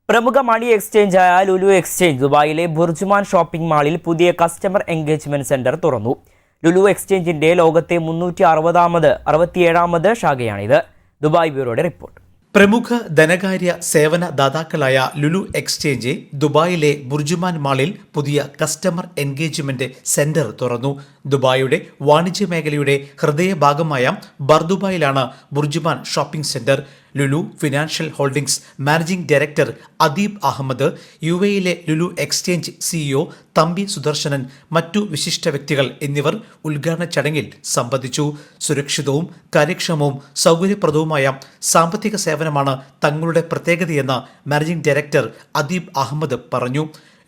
പ്രമുഖ മണി എക്സ്ചേഞ്ചായ ലുലു എക്സ്ചേഞ്ച് ദുബായിലെ BurJuman shopping മാളിൽ പുതിയ കസ്റ്റമർ എൻഗേജ്മെന്റ് സെന്റർ തുറന്നു. ലുലു എക്സ്ചേഞ്ചിന്റെ ലോകത്തെ 367ാമത് ശാഖയാണിത്. Dubai ബ്യൂറോയുടെ report. പ്രമുഖ ധനകാര്യ സേവന ദാതാക്കളായ ലുലു എക്സ്ചേഞ്ച് ദുബായിലെ ബുർജുമാൻ മാളിൽ പുതിയ കസ്റ്റമർ എൻഗേജ്മെന്റ് സെന്റർ തുറന്നു. ദുബായിയുടെ വാണിജ്യ മേഖലയുടെ ഹൃദയഭാഗമായ ബർദുബായിലാണ് BurJuman shopping centre. Lulu financial holdings managing director Adeeb Ahmed, യുഎയിലെ ലുലു എക്സ്ചേഞ്ച് സിഇഒ തമ്പി സുദർശനൻ, മറ്റു വിശിഷ്ട വ്യക്തികൾ എന്നിവർ ഉദ്ഘാടന ചടങ്ങിൽ സംബന്ധിച്ചു. സുരക്ഷിതവും കാര്യക്ഷമവും സൗകര്യപ്രദവുമായ സാമ്പത്തിക സേവനമാണ് തങ്ങളുടെ പ്രത്യേകതയെന്ന് മാനേജിംഗ് ഡയറക്ടർ അദീബ് അഹമ്മദ് പറഞ്ഞു.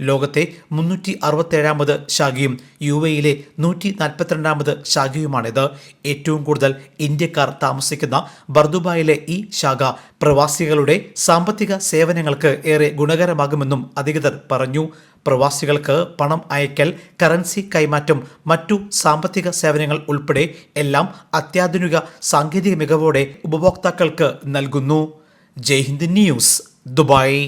ലോകത്തെ 367ാമത് ശാഖയും യുഎയിലെ 142ാമത് ശാഖയുമാണിത്. ഏറ്റവും കൂടുതൽ ഇന്ത്യക്കാർ താമസിക്കുന്ന ബർദുബായിലെ ഈ ശാഖ പ്രവാസികളുടെ സാമ്പത്തിക സേവനങ്ങൾക്ക് ഏറെ ഗുണകരമാകുമെന്നും അധികൃതർ പറഞ്ഞു. പ്രവാസികൾക്ക് പണം അയക്കൽ, കറൻസി കൈമാറ്റം, മറ്റു സാമ്പത്തിക സേവനങ്ങൾ ഉൾപ്പെടെ എല്ലാം അത്യാധുനിക സാങ്കേതിക മികവോടെ ഉപഭോക്താക്കൾക്ക് നൽകുന്നു. ജയ് ഹിന്ദ് ന്യൂസ്, ദുബായ്.